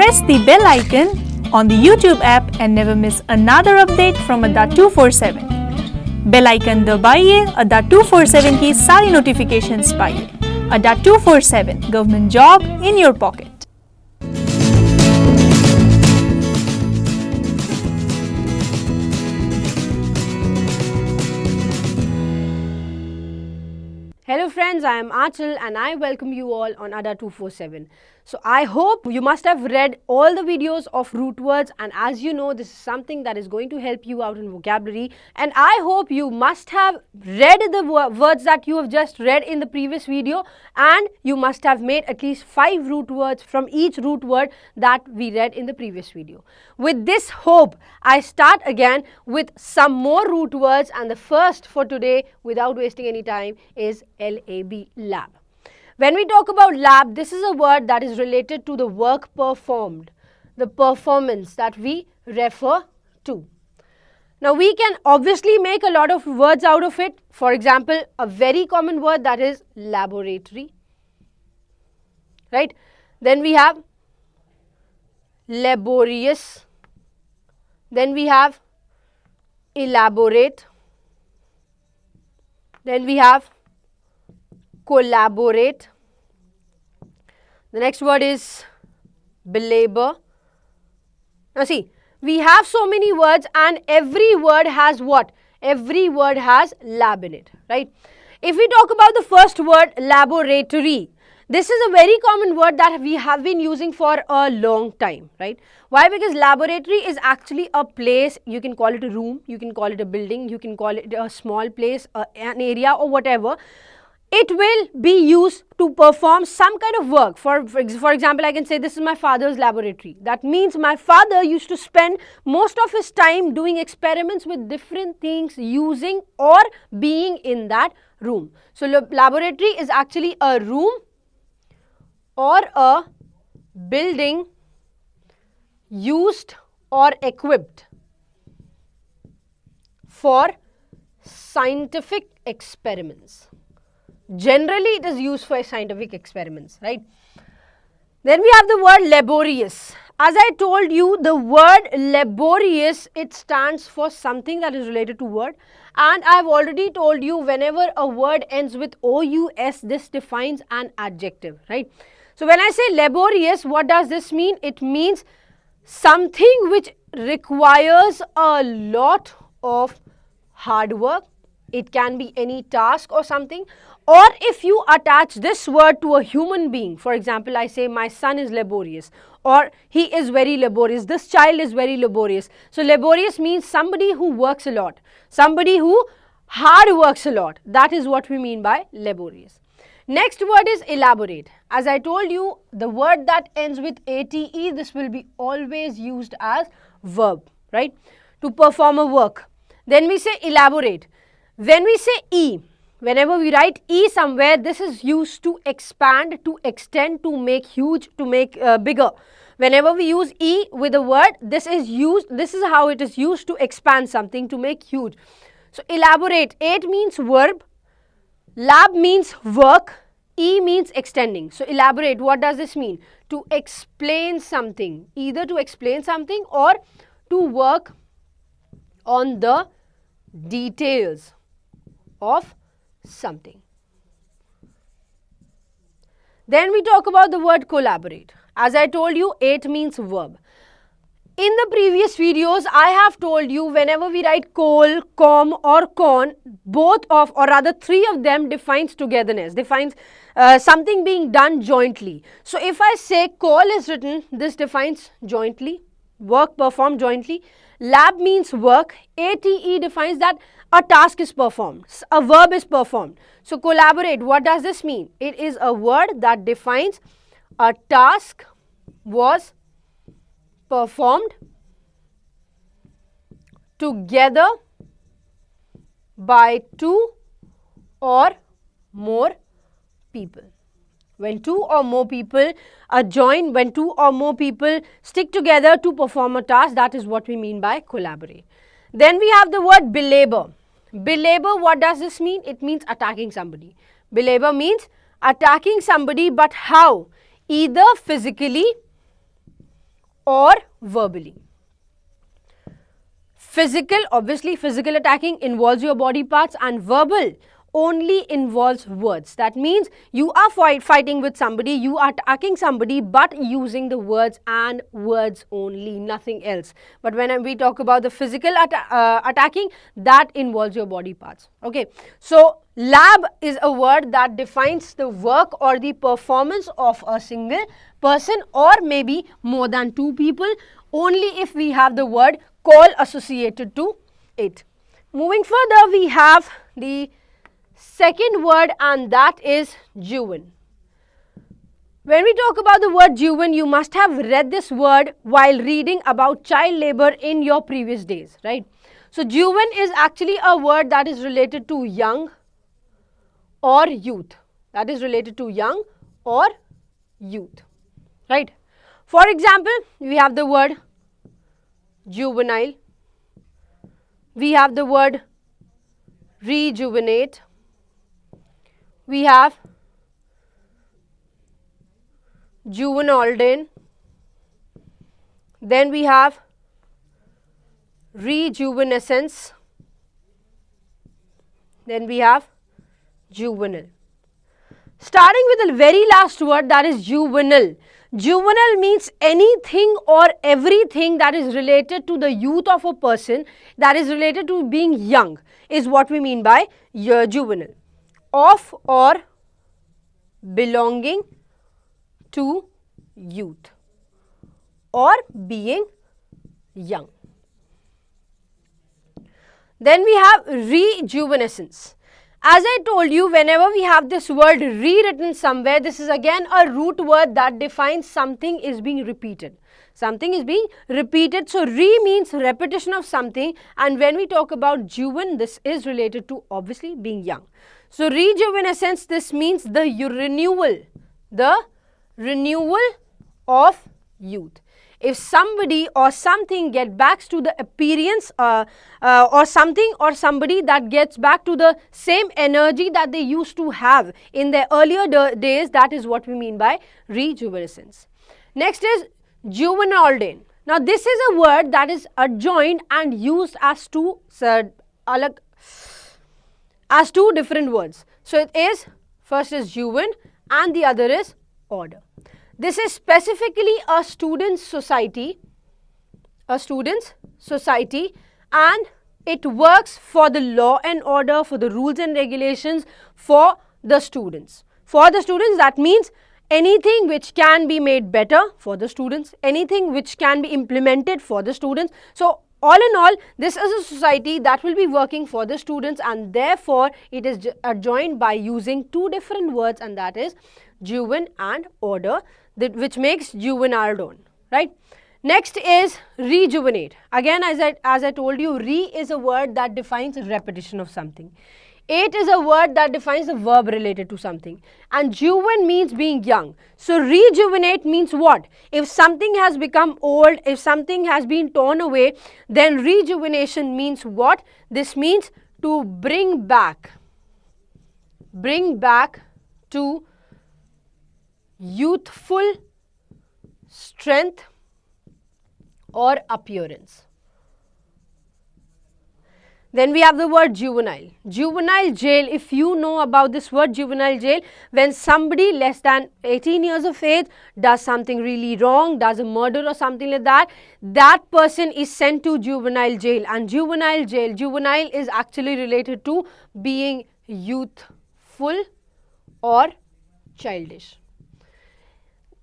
Press the bell icon on the YouTube app and never miss another update from Adda 247. Bell icon दबाइए, अड्डा 247 की सारी notifications पाइए. Adda 247, government job in your pocket. Hello friends, I am Achal and I welcome you all on Adda 247. So I hope you must have read all the videos of root words, and as you know, this is something that is going to help you out in vocabulary, and I hope you must have read the words that you have just read in the previous video, and you must have made at least 5 root words from each root word that we read in the previous video. With this hope, I start again with some more root words, and the first for today, without wasting any time, is LAB, lab. When we talk about lab, this is a word that is related to the work performed, the performance that we refer to. Now, we can obviously make a lot of words out of it. For example, a very common word that is laboratory, right? Then we have laborious. Then we have elaborate. Then we have collaborate. The next word is belabor. Now see, we have so many words and every word has what? Every word has lab in it, right? If we talk about the first word, laboratory, this is a very common word that we have been using for a long time, right? Why? Because laboratory is actually a place. You can call it a room, you can call it a building, you can call it a small place, an area or whatever. It will be used to perform some kind of work. For example, I can say this is my father's laboratory. That means my father used to spend most of his time doing experiments with different things using or being in that room. So, laboratory is actually a room or a building used or equipped for scientific experiments. Generally, it is used for scientific experiments, right? Then we have the word laborious. As I told you, the word laborious, it stands for something that is related to word, and I have already told you whenever a word ends with OUS, this defines an adjective, right? So when I say laborious, what does this mean? It means something which requires a lot of hard work. It can be any task or something. Or if you attach this word to a human being, for example, I say my son is laborious or he is very laborious, this child is very laborious. So laborious means somebody who works a lot, somebody who hard works a lot. That is what we mean by laborious. Next word is elaborate. As I told you, the word that ends with ATE, this will be always used as verb, right? To perform a work. Then we say elaborate. When we say E, whenever we write E somewhere, this is used to expand, to extend, to make huge, to make bigger. Whenever we use E with a word, this is how it is used to expand something, to make huge. So elaborate, it means verb, lab means work, E means extending. So elaborate, what does this mean? To explain something, either to explain something or to work on the details of something. Then we talk about the word collaborate. As I told you, it means verb. In the previous videos, I have told you whenever we write col, com or con, both of, or rather 3 of them defines togetherness, defines something being done jointly. So if I say call is written, this defines jointly, work performed jointly. Lab means work. ATE defines that a task is performed, a verb is performed. So collaborate, what does this mean? It is a word that defines a task was performed together by 2 or more people. When 2 or more people are joined, when 2 or more people stick together to perform a task, that is what we mean by collaborate. Then we have the word belabor. Belabor, what does this mean? It means attacking somebody. Belabor means attacking somebody, but how? Either physically or verbally. Physical, obviously physical attacking involves your body parts, and verbal only involves words. That means you are fighting with somebody, you are attacking somebody, but using the words and words only, nothing else. But when we talk about the physical attacking, that involves your body parts. Okay, so lab is a word that defines the work or the performance of a single person or maybe more than two people, only if we have the word call associated to it. Moving further, we have the second word, and that is juven. When we talk about the word juven, you must have read this word while reading about child labor in your previous days, right? So juven is actually a word that is related to young or youth. That is related to young or youth, right? For example, we have the word juvenile, we have the word rejuvenate, we have juvenaldin, then we have rejuvenescence, then we have juvenile. Starting with the very last word, that is juvenile. Juvenile means anything or everything that is related to the youth of a person, that is related to being young, is what we mean by juvenile. Of or belonging to youth or being young. Then we have rejuvenescence. As I told you, whenever we have this word rewritten somewhere, this is again a root word that defines something is being repeated. Something is being repeated. So re means repetition of something, and when we talk about juven, this is related to obviously being young. So rejuvenescence, this means the renewal of youth. If somebody or something gets back to the appearance or something or somebody that gets back to the same energy that they used to have in their earlier days, that is what we mean by rejuvenescence. Next is juvenaldin. Now this is a word that is adjoined and used as two different words. So it is, first is juven and the other is order. This is specifically a students' society, and it works for the law and order, for the rules and regulations for the students. For the students, that means anything which can be made better for the students, anything which can be implemented for the students. So all in all, this is a society that will be working for the students, and therefore it is adjoined by using two different words, and that is juven and order, which makes juvenaldon, right? Next is rejuvenate. Again, as I told you, re is a word that defines repetition of something. Ate is a word that defines a verb related to something. And juven means being young. So rejuvenate means what? If something has become old, if something has been torn away, then rejuvenation means what? This means to bring back to youthful strength or appearance. Then we have the word juvenile. Juvenile jail, if you know about this word juvenile jail, when somebody less than 18 years of age does something really wrong, does a murder or something like that, that person is sent to juvenile jail. And juvenile jail, juvenile is actually related to being youthful or childish.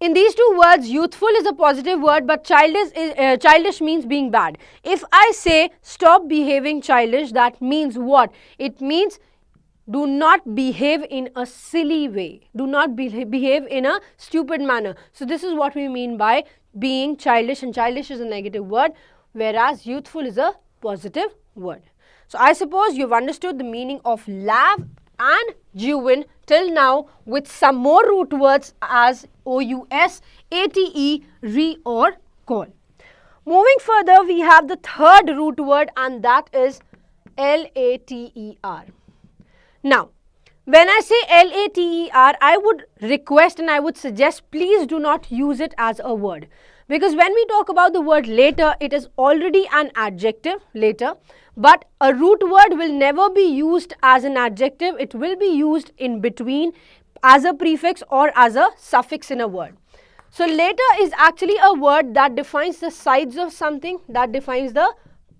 In these two words, youthful is a positive word, but childish means being bad. If I say stop behaving childish, that means what? It means do not behave in a silly way. Do not behave in a stupid manner. So this is what we mean by being childish, and childish is a negative word, whereas youthful is a positive word. So I suppose you've understood the meaning of lab and juven till now, with some more root words as OUS, ATE, re or call. Moving further, we have the third root word, and that is LATER. Now, When I say later, I would request and I would suggest please do not use it as a word. Because when we talk about the word later, it is already an adjective, later. But a root word will never be used as an adjective. It will be used in between as a prefix or as a suffix in a word. So later is actually a word that defines the sides of something, that defines the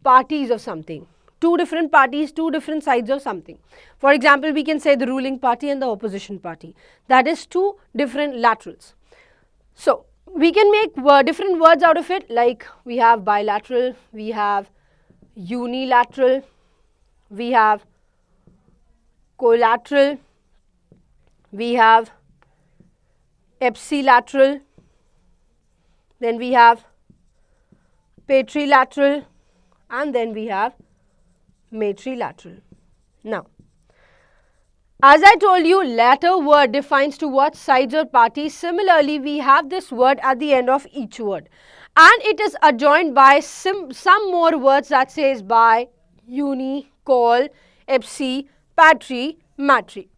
parties of something. Two different parties, two different sides of something. For example, we can say the ruling party and the opposition party. That is two different laterals. So we can make different words out of it, like we have bilateral, we have unilateral, we have collateral, we have ipsilateral, then we have patrilateral, and then we have matrilateral. Now, as I told you, latter word defines to what sides or parties. Similarly, we have this word at the end of each word, and it is adjoined by some more words that says bi, uni, col, ipsi, patri, matri.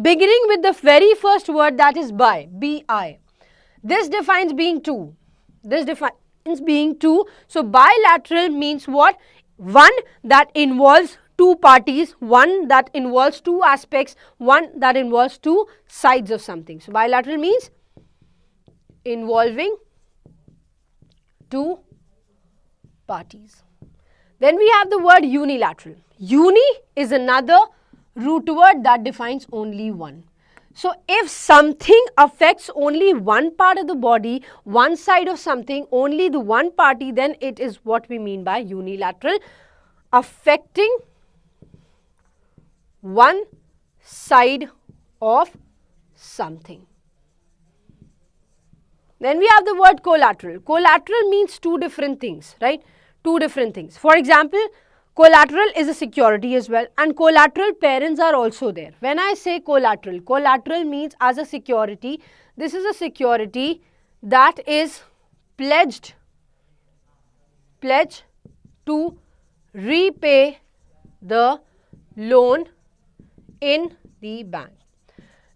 Beginning with the very first word, that is bi, bi. This defines being two. This defines being two. So bilateral means what? One that involves two parties, one that involves two aspects, one that involves two sides of something. So bilateral means involving two parties. Then we have the word unilateral. Uni is another root word that defines only one. So if something affects only one part of the body, one side of something, only the one party, then it is what we mean by unilateral, affecting one side of something. Then we have the word collateral. Collateral means two different things, right? Two different things. For example, collateral is a security as well, and collateral parents are also there. When I say collateral, collateral means as a security. This is a security that is pledged to repay the loan in the bank.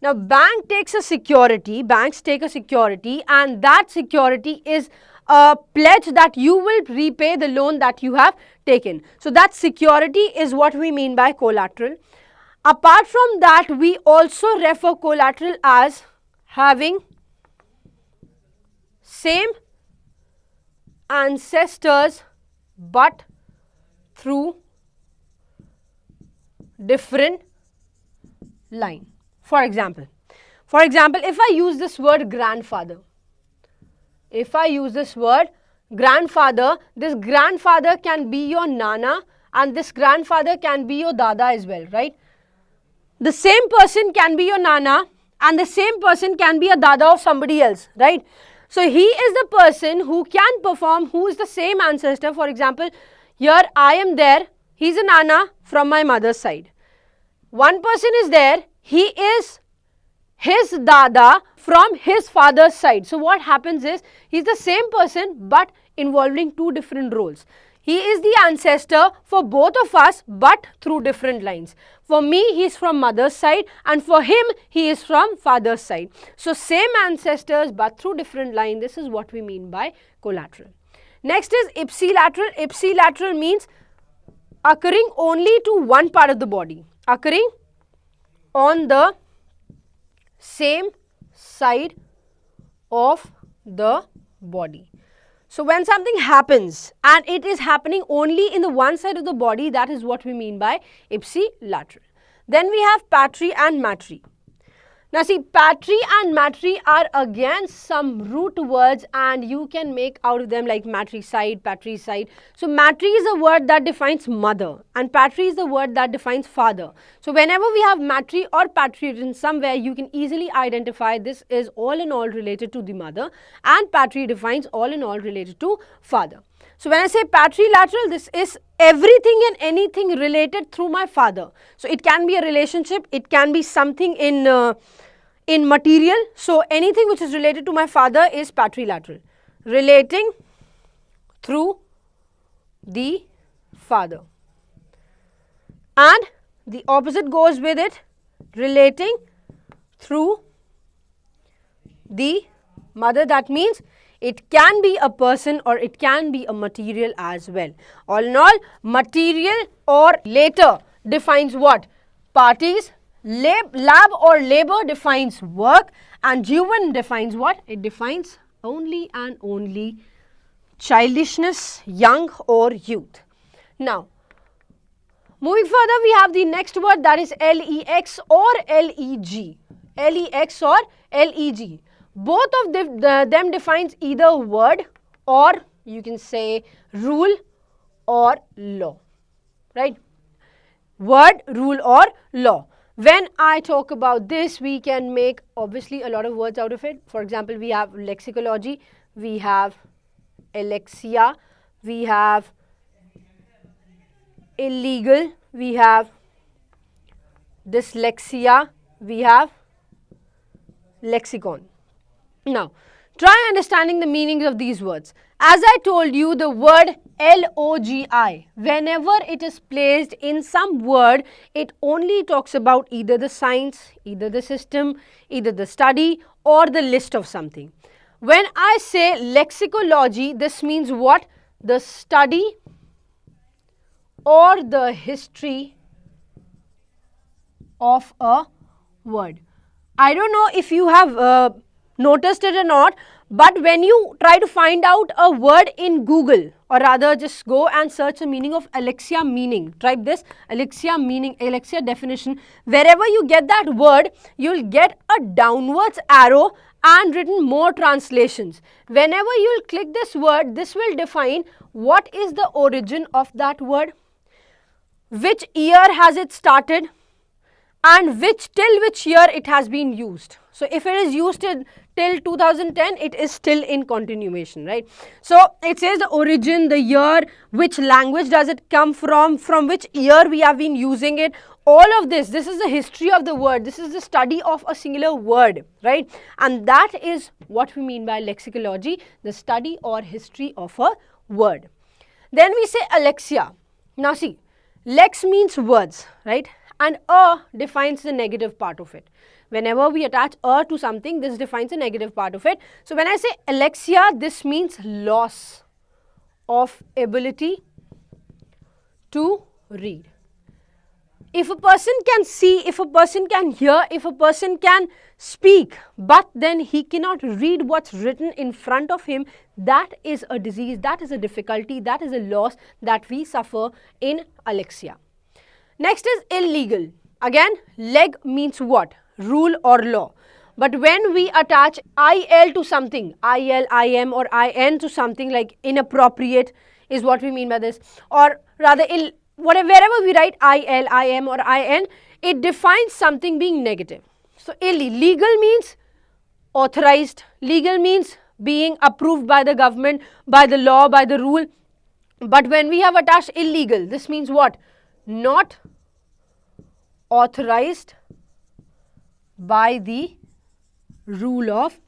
Now, bank takes a security, banks take a security, and that security is a pledge that you will repay the loan that you have taken. So that security is what we mean by collateral. Apart from that, we also refer collateral as having same ancestors but through different line. For example, if I use this word grandfather, if I use this word grandfather, this grandfather can be your nana and this grandfather can be your dada as well, right? The same person can be your nana and the same person can be a dada of somebody else, right? So he is the person who can perform, who is the same ancestor. For example, here I am there, he is a nana from my mother's side. One person is there, he is his dada from his father's side. So what happens is, he is the same person but involving two different roles. He is the ancestor for both of us but through different lines. For me, he is from mother's side and for him, he is from father's side. So same ancestors but through different line. This is what we mean by collateral. Next is ipsilateral. Ipsilateral means occurring only to one part of the body, occurring on the same side of the body. So when something happens and it is happening only in the one side of the body, that is what we mean by ipsilateral. Then we have patri and matri. Now see, patri and matri are again some root words and you can make out of them like matricide, patricide. So matri is a word that defines mother and patri is the word that defines father. So whenever we have matri or patri written somewhere, you can easily identify this is all in all related to the mother and patri defines all in all related to father. So when I say patrilateral, this is everything and anything related through my father. So it can be a relationship, it can be something in material. So anything which is related to my father is patrilateral, relating through the father. And the opposite goes with it, relating through the mother. That means it can be a person or it can be a material as well. All in all, material or later defines what? Parties. Lab or labor defines work, and juven defines what? It defines only and only childishness, young or youth. Now, moving further, we have the next word, that is lex or leg. Lex or leg. Both of them defines either word or you can say rule or law, right? Word, rule or law. When I talk about this, we can make obviously a lot of words out of it. For example, we have lexicology, we have alexia, we have illegal, we have dyslexia, we have lexicon. Now, try understanding the meanings of these words. As I told you, the word logi, whenever it is placed in some word, it only talks about either the science, either the system, either the study or the list of something. When I say lexicology, this means what? The study or the history of a word. I don't know if you have noticed it or not, but when you try to find out a word in Google, or rather just go and search the meaning of alexia meaning, type this alexia meaning, alexia definition, wherever you get that word, you'll get a downwards arrow and written more translations. Whenever you'll click this word, this will define what is the origin of that word, which year has it started, and till which year it has been used. So if it is used till 2010, it is still in continuation, right? So it says the origin, the year, which language does it come from which year we have been using it. All of this is the history of the word. This is the study of a singular word, right? And that is what we mean by lexicology, the study or history of a word. Then we say alexia. Now see, lex means words, right? And defines the negative part of it. Whenever we attach to something, this defines the negative part of it. So when I say alexia, this means loss of ability to read. If a person can see, if a person can hear, if a person can speak, but then he cannot read what's written in front of him, that is a disease, that is a difficulty, that is a loss that we suffer in alexia. Next is illegal. Again, leg means what? Rule or law. But when we attach il to something, il, im or in to something like inappropriate is what we mean by this, or rather wherever we write il, im or in, it defines something being negative. So illegal means authorized, legal means being approved by the government, by the law, by the rule. But when we have attached illegal, this means what? Not authorized by the rule of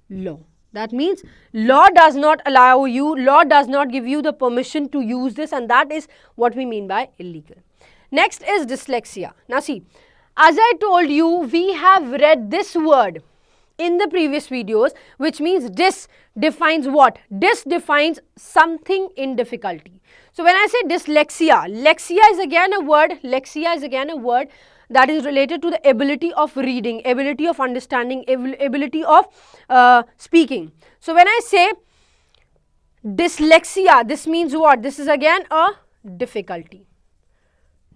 law. That means law does not allow you, law does not give you the permission to use this, and that is what we mean by illegal. Next is dyslexia. Now see, as I told you, we have read this word in the previous videos, which means dis defines what? Dis defines something in difficulty. So when I say dyslexia, lexia is again a word, lexia is again a word that is related to the ability of reading, ability of understanding, ability of speaking. So when I say dyslexia, this means what? This is again a difficulty.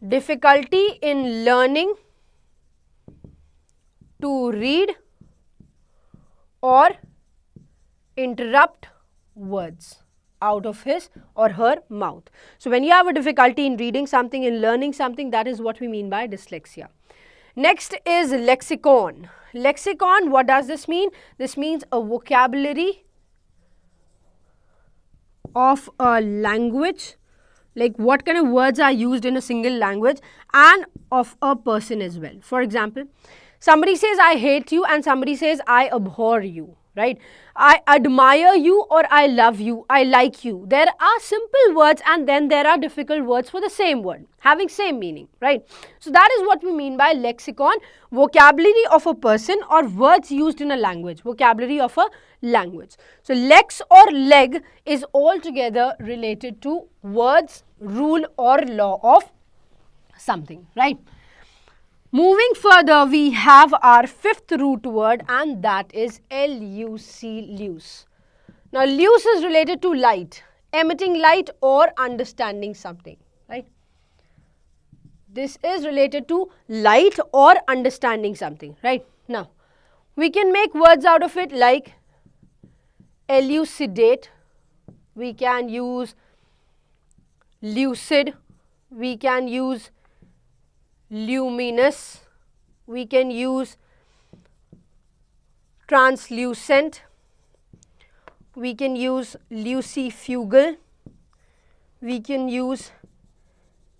Difficulty in learning to read or interrupt words out of his or her mouth. So when you have a difficulty in reading something, in learning something, that is what we mean by dyslexia. Next is lexicon. Lexicon, what does this mean? This means a vocabulary of a language, like what kind of words are used in a single language, and of a person as well. For example, somebody says I hate you and somebody says I abhor you. right? I admire you or I love you, I like you. There are simple words and then there are difficult words for the same word, having same meaning, right? So that is what we mean by lexicon, vocabulary of a person or words used in a language, vocabulary of a language. So lex or leg is altogether related to words, rule or law of something, right? Moving further, we have our fifth root word and that is L-U-C, luce. Now, luce is related to light, emitting light or understanding something, right? This is related to light or understanding something, right? Now, we can make words out of it like elucidate, we can use lucid, we can use luminous, we can use translucent, we can use lucifugal, we can use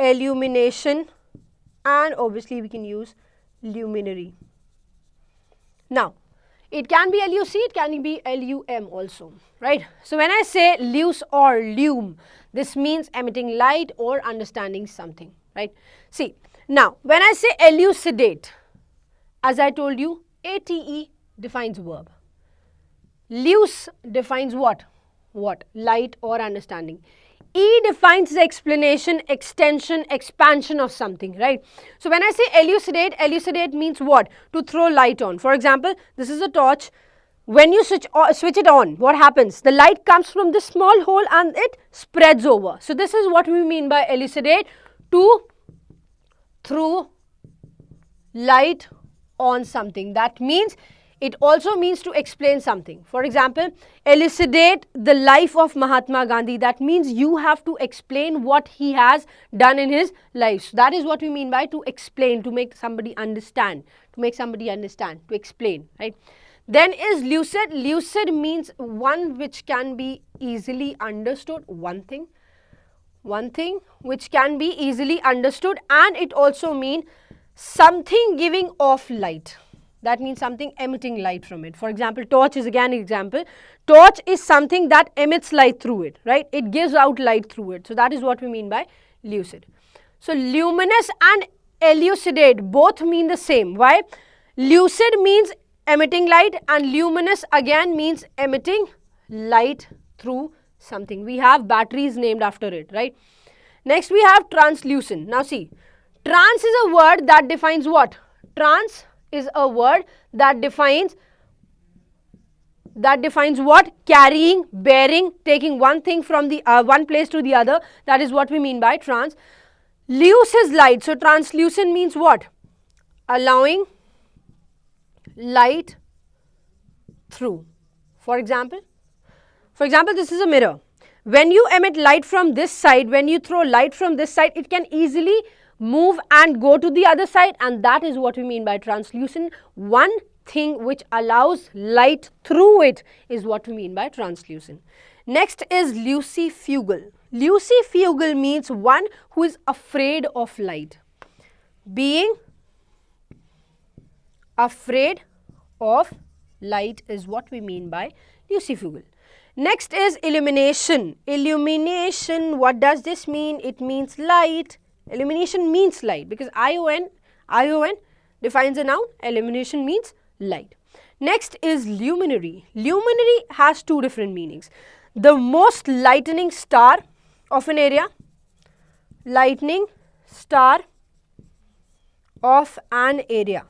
illumination, and obviously we can use luminary. Now, it can be LUC, it can be LUM also, right? So when I say luce or lume, this means emitting light or understanding something, right? See, now when I say elucidate, as I told you, ATE defines verb. Luce defines what? What? Light or understanding. E defines the explanation, extension, expansion of something, right? So when I say elucidate, elucidate means what? To throw light on. For example, this is a torch. When you switch it on, what happens? The light comes from this small hole and it spreads over. So this is what we mean by elucidate, to throw light on something. That means it also means to explain something. For example, elucidate the life of Mahatma Gandhi. That means you have to explain what he has done in his life. So that is what we mean by to explain, to make somebody understand, to explain, right? Then is lucid. Lucid means one which can be easily understood, one thing which can be easily understood, and it also means something giving off light. That means something emitting light from it. For example, torch is again an example. Torch is something that emits light through it, right? It gives out light through it. So that is what we mean by lucid. So luminous and elucidate both mean the same. Why? Lucid means emitting light and luminous again means emitting light through something. We have batteries named after it, right? Next we have translucent. Now see, trans is a word that defines what? Trans is a word that defines what? Carrying, bearing, taking one thing from the one place to the other. That is what we mean by trans. Luce is light. So translucent means what? Allowing light through. For example, this is a mirror. When you emit light from this side, when you throw light from this side, it can easily move and go to the other side, and that is what we mean by translucent. One thing which allows light through it is what we mean by translucent. Next is lucifugal. Lucifugal means one who is afraid of light. Being afraid of light is what we mean by lucifugal. Next is illumination. Illumination, what does this mean? It means light. Illumination means light because ION defines a noun. Illumination means light. Next is luminary. Luminary has two different meanings. The most lightening star of an area. Lightning star of an area.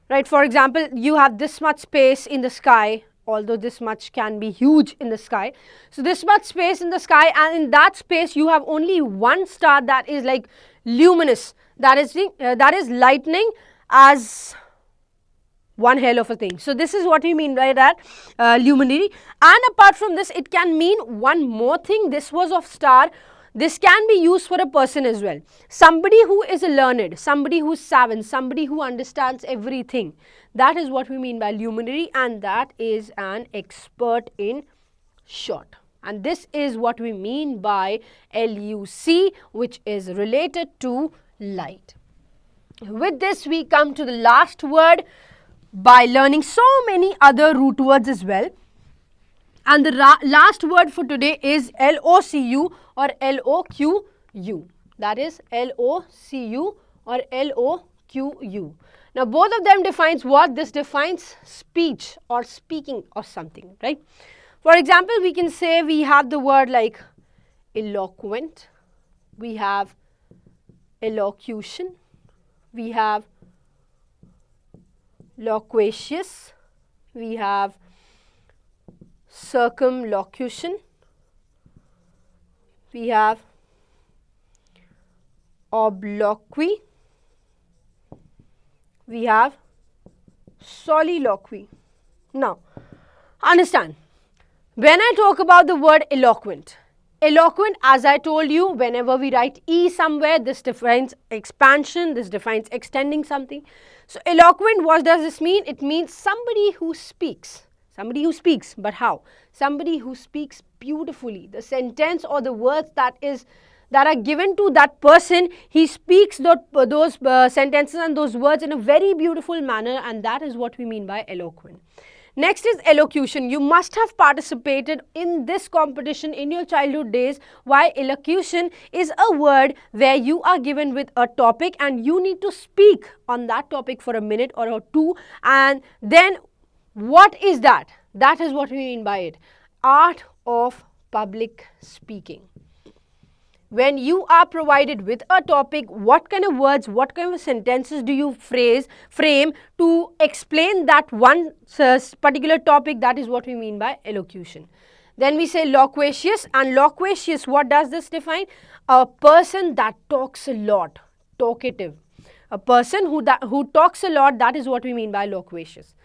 Right, for example, you have this much space in the sky, although this much can be huge in the sky. So this much space in the sky, and in that space you have only one star that is like luminous, that is lightning as one hell of a thing. So this is what we mean by that luminary. And apart from this, it can mean one more thing. This was of star. This can be used for a person as well. Somebody who is learned, somebody who is savant, somebody who understands everything. That is what we mean by luminary, and that is an expert in short. And this is what we mean by LUC, which is related to light. With this, we come to the last word, by learning so many other root words as well. And the last word for today is LOCU or LOQU. That is LOCU or LOQU. Now both of them defines what? This defines speech or speaking or something, right? For example, we can say we have the word like eloquent, we have elocution, we have loquacious, we have circumlocution, we have obloquy, we have soliloquy. Now, understand, when I talk about the word eloquent, as I told you, whenever we write E somewhere, this defines expansion, this defines extending something. So, eloquent, what does this mean? It means somebody who speaks. Somebody who speaks, but how? Somebody who speaks beautifully. The sentence or the words that are given to that person, he speaks those sentences and those words in a very beautiful manner, and that is what we mean by eloquent. Next is elocution. You must have participated in this competition in your childhood days. Why? Elocution is a word where you are given with a topic and you need to speak on that topic for a minute or two, and then what is that? That is what we mean by it. Art of public speaking. When you are provided with a topic, what kind of words, what kind of sentences do you frame to explain that one particular topic? That is what we mean by elocution. Then we say loquacious, and loquacious, what does this define? A person that talks a lot, talkative. A person who talks a lot, that is what we mean by loquacious.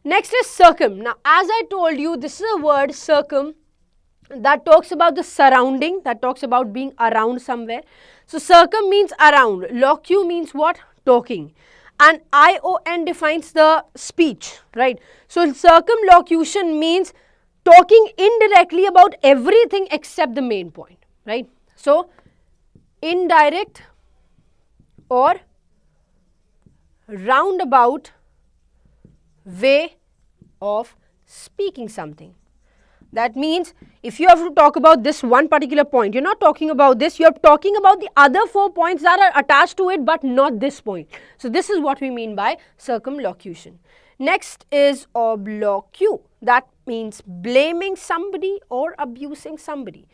Next is circum. Now, as I told you, this is a word, circum, that talks about the surrounding, that talks about being around somewhere. So, circum means around. Locu means what? Talking. And ION defines the speech, right? So, circumlocution means talking indirectly about everything except the main point, right? So, indirect or roundabout way of speaking something. That means if you have to talk about this one particular point, you're not talking about this, you're talking about the other 4 points that are attached to it, but not this point. So this is what we mean by circumlocution. Next is obloquy. That means blaming somebody or abusing somebody.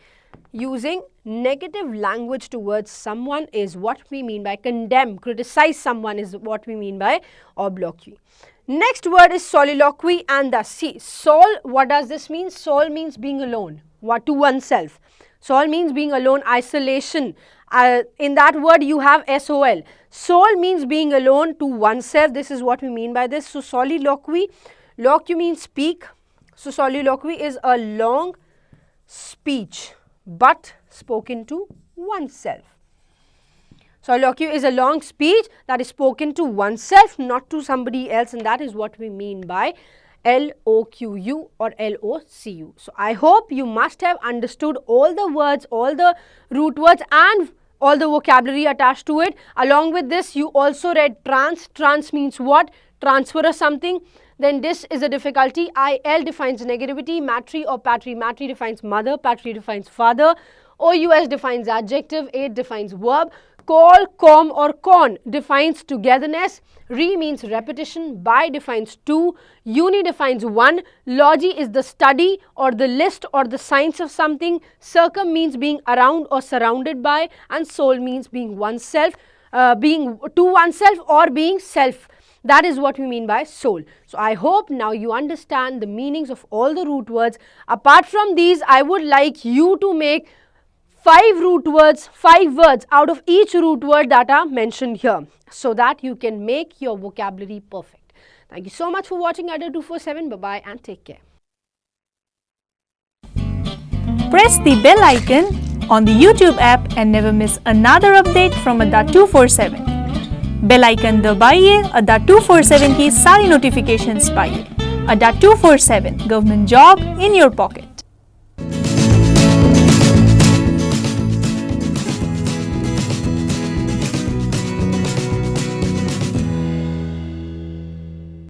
Using negative language towards someone is what we mean by condemn, criticize someone is what we mean by obloquy. Next word is soliloquy, and thus see, sol, what does this mean? Sol means being alone, to oneself. Sol means being alone, isolation. In that word you have SOL. Sol means being alone to oneself. This is what we mean by this. So soliloquy, loquy means speak. So soliloquy is a long speech but spoken to oneself. Soliloquy is a long speech that is spoken to oneself, not to somebody else, and that is what we mean by LOQU or LOCU. So I hope you must have understood all the words, all the root words and all the vocabulary attached to it. Along with this, you also read trans. Trans means what? Transfer or something. Then this is a difficulty. IL defines negativity. Matri or patri. Matri defines mother. Patri defines father. OUS defines adjective. Aid defines verb. Call, com or con defines togetherness. Re means repetition. Bi defines two. Uni defines one. Logy is the study or the list or the science of something. Circum means being around or surrounded by. And soul means being oneself, being to oneself or being self. That is what we mean by soul. So I hope now you understand the meanings of all the root words. Apart from these, I would like you to make 5 root words, 5 words out of each root word that are mentioned here, so that you can make your vocabulary perfect. Thank you so much for watching Adda 247. Bye-bye and take care. Press the bell icon on the YouTube app and never miss another update from Adda 247. Bell icon दबाइए, अड्डा 247 की सारी notifications पाइए. Adda 247, government job in your pocket.